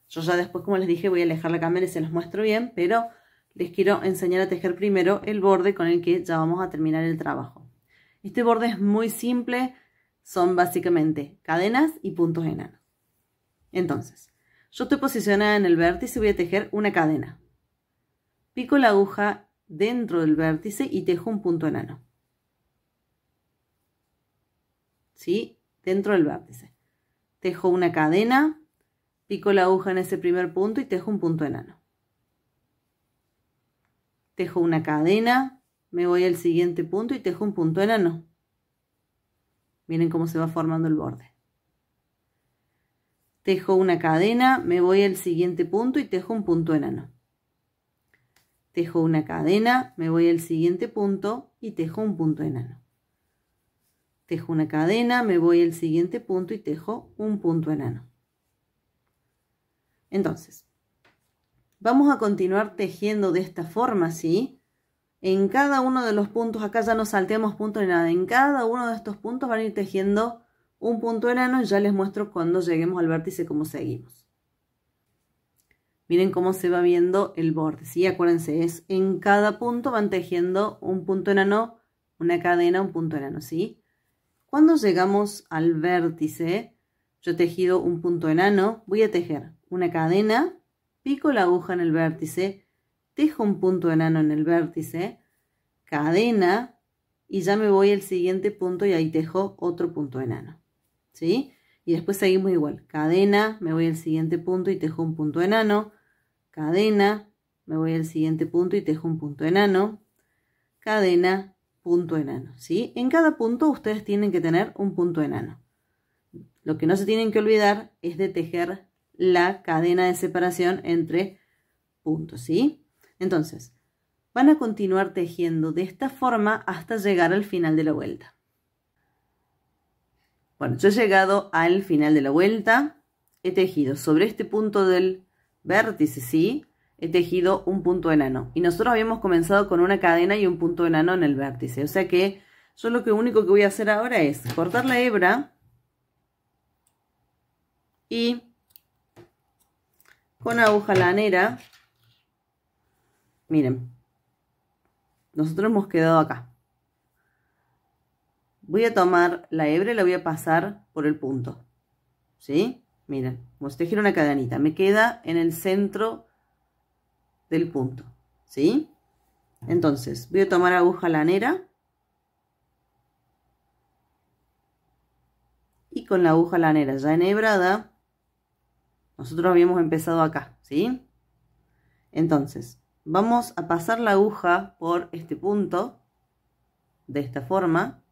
Yo ya después, como les dije, voy a alejar la cámara y se los muestro bien, pero les quiero enseñar a tejer primero el borde con el que ya vamos a terminar el trabajo. Este borde es muy simple. Son básicamente cadenas y puntos enanos. Entonces, yo estoy posicionada en el vértice y voy a tejer una cadena. Pico la aguja dentro del vértice y tejo un punto enano. ¿Sí? Dentro del vértice. Tejo una cadena, pico la aguja en ese primer punto y tejo un punto enano. Tejo una cadena, me voy al siguiente punto y tejo un punto enano. Miren cómo se va formando el borde. Tejo una cadena, me voy al siguiente punto y tejo un punto enano. Tejo una cadena, me voy al siguiente punto y tejo un punto enano. Tejo una cadena, me voy al siguiente punto y tejo un punto enano. Entonces, vamos a continuar tejiendo de esta forma, ¿sí? En cada uno de los puntos, acá ya no salteamos punto de nada. En cada uno de estos puntos van a ir tejiendo un punto enano y ya les muestro cuando lleguemos al vértice cómo seguimos. Miren cómo se va viendo el borde, ¿sí? Acuérdense, es en cada punto van tejiendo un punto enano, una cadena, un punto enano, ¿sí? Cuando llegamos al vértice, yo he tejido un punto enano, voy a tejer una cadena, pico la aguja en el vértice, tejo un punto enano en el vértice, cadena, y ya me voy al siguiente punto y ahí tejo otro punto enano, ¿sí? Y después seguimos igual, cadena, me voy al siguiente punto y tejo un punto enano, cadena, me voy al siguiente punto y tejo un punto enano, cadena, punto enano, ¿sí? En cada punto ustedes tienen que tener un punto enano. Lo que no se tienen que olvidar es de tejer la cadena de separación entre puntos, ¿sí? Entonces, van a continuar tejiendo de esta forma hasta llegar al final de la vuelta. Bueno, yo he llegado al final de la vuelta, he tejido sobre este punto del vértice, ¿sí? He tejido un punto enano. Y nosotros habíamos comenzado con una cadena y un punto enano en el vértice. O sea que yo lo único que voy a hacer ahora es cortar la hebra y con aguja lanera, miren, nosotros hemos quedado acá. Voy a tomar la hebra y la voy a pasar por el punto, ¿sí? Miren, como si tejiera una cadenita, me queda en el centro del punto, ¿sí? Entonces, voy a tomar aguja lanera y con la aguja lanera ya enhebrada, nosotros habíamos empezado acá, ¿sí? Entonces, vamos a pasar la aguja por este punto, de esta forma.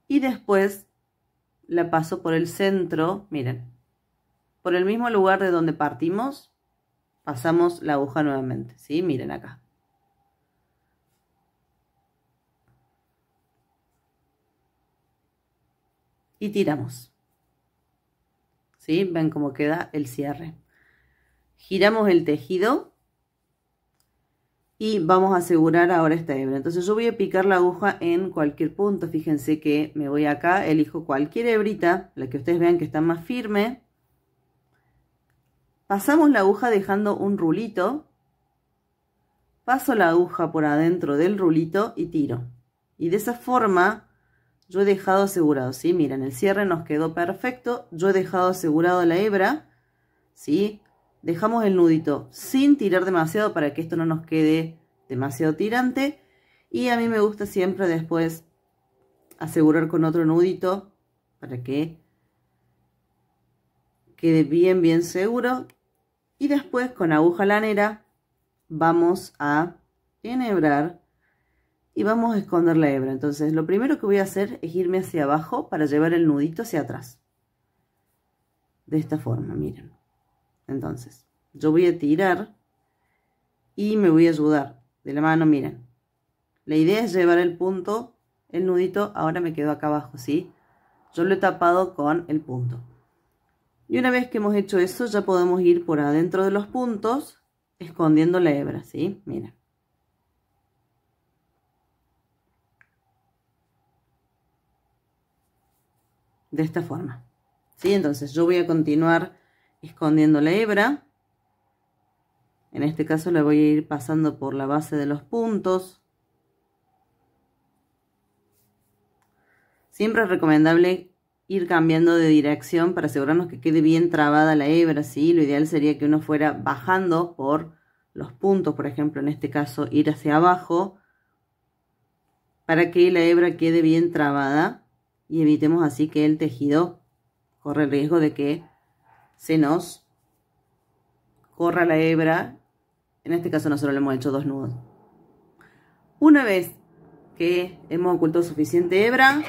Y después la paso por el centro, miren, por el mismo lugar de donde partimos, pasamos la aguja nuevamente, ¿sí? Miren acá. Y tiramos, ¿sí? Ven cómo queda el cierre. Giramos el tejido y vamos a asegurar ahora esta hebra. Entonces yo voy a picar la aguja en cualquier punto. Fíjense que me voy acá, elijo cualquier hebrita, la que ustedes vean que está más firme. Pasamos la aguja dejando un rulito. Paso la aguja por adentro del rulito y tiro. Y de esa forma yo he dejado asegurado, ¿sí? Miren, el cierre nos quedó perfecto. Yo he dejado asegurado la hebra, ¿sí? Dejamos el nudito sin tirar demasiado para que esto no nos quede demasiado tirante. Y a mí me gusta siempre después asegurar con otro nudito para que quede bien seguro. Y después con aguja lanera vamos a enhebrar y vamos a esconder la hebra. Entonces lo primero que voy a hacer es irme hacia abajo para llevar el nudito hacia atrás. De esta forma, miren. Entonces, yo voy a tirar y me voy a ayudar de la mano, miren. La idea es llevar el punto, el nudito, ahora me quedo acá abajo, ¿sí? Yo lo he tapado con el punto. Y una vez que hemos hecho eso, ya podemos ir por adentro de los puntos, escondiendo la hebra, ¿sí? Miren. De esta forma, ¿sí? Entonces yo voy a continuar escondiendo la hebra. En este caso la voy a ir pasando por la base de los puntos. Siempre es recomendable ir cambiando de dirección para asegurarnos que quede bien trabada la hebra, ¿sí? Lo ideal sería que uno fuera bajando por los puntos, por ejemplo, en este caso ir hacia abajo para que la hebra quede bien trabada y evitemos así que el tejido corre el riesgo de que se nos corra la hebra. En este caso nosotros le hemos hecho 2 nudos. Una vez que hemos ocultado suficiente hebra,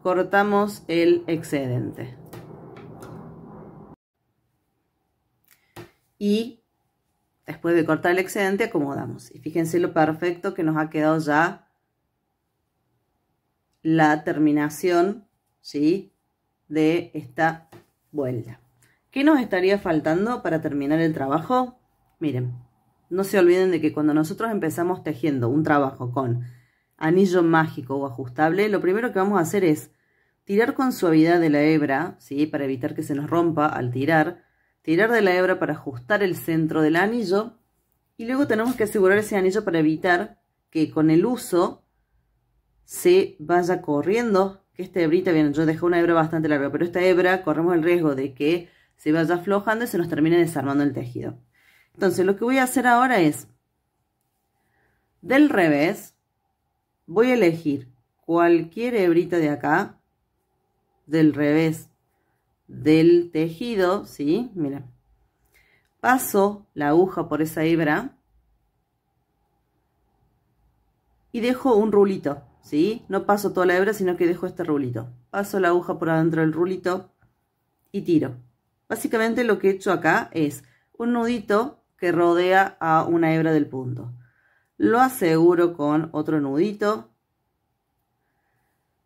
cortamos el excedente. Y después de cortar el excedente acomodamos. Y fíjense lo perfecto que nos ha quedado ya la terminación, ¿sí? De esta vuelta. ¿Qué nos estaría faltando para terminar el trabajo? Miren, no se olviden de que cuando nosotros empezamos tejiendo un trabajo con anillo mágico o ajustable, lo primero que vamos a hacer es tirar con suavidad de la hebra, ¿sí? Para evitar que se nos rompa al tirar de la hebra para ajustar el centro del anillo, y luego tenemos que asegurar ese anillo para evitar que con el uso se vaya corriendo, que esta hebrita, bien, yo dejé una hebra bastante larga, pero esta hebra corremos el riesgo de que se vaya aflojando y se nos termine desarmando el tejido. Entonces lo que voy a hacer ahora es, del revés, voy a elegir cualquier hebrita de acá, del revés del tejido, ¿sí? Miren, paso la aguja por esa hebra y dejo un rulito, ¿sí? No paso toda la hebra, sino que dejo este rulito. Paso la aguja por adentro del rulito y tiro. Básicamente lo que he hecho acá es un nudito que rodea a una hebra del punto. Lo aseguro con otro nudito.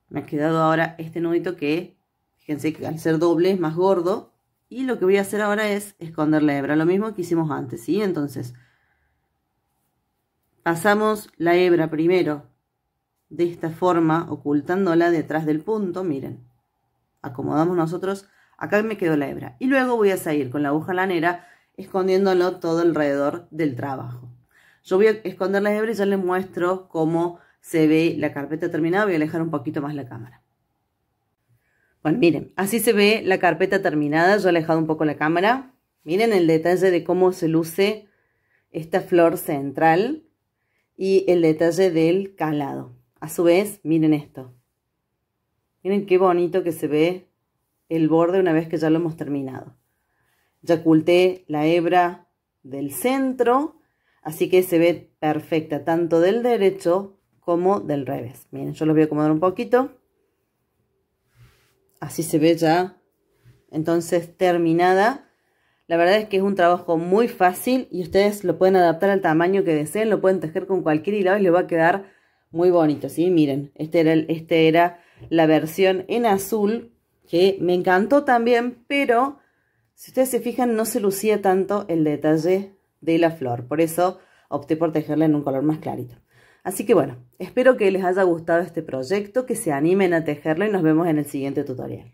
Me ha quedado ahora este nudito que, fíjense que al ser doble es más gordo. Y lo que voy a hacer ahora es esconder la hebra, lo mismo que hicimos antes, ¿sí? Entonces, pasamos la hebra primero de esta forma, ocultándola detrás del punto, miren. Acomodamos nosotros, acá me quedó la hebra. Y luego voy a seguir con la aguja lanera, escondiéndolo todo alrededor del trabajo. Yo voy a esconder la hebra y ya les muestro cómo se ve la carpeta terminada. Voy a alejar un poquito más la cámara. Bueno, miren, así se ve la carpeta terminada. Yo he alejado un poco la cámara. Miren el detalle de cómo se luce esta flor central y el detalle del calado. A su vez, miren esto. Miren qué bonito que se ve el borde una vez que ya lo hemos terminado. Ya oculté la hebra del centro, así que se ve perfecta tanto del derecho como del revés. Miren, yo los voy a acomodar un poquito. Así se ve ya, entonces, terminada. La verdad es que es un trabajo muy fácil y ustedes lo pueden adaptar al tamaño que deseen. Lo pueden tejer con cualquier hilado y les va a quedar muy bonito, ¿sí? Miren, este era la versión en azul, que me encantó también, pero si ustedes se fijan no se lucía tanto el detalle de la flor. Por eso opté por tejerla en un color más clarito. Así que bueno, espero que les haya gustado este proyecto, que se animen a tejerlo y nos vemos en el siguiente tutorial.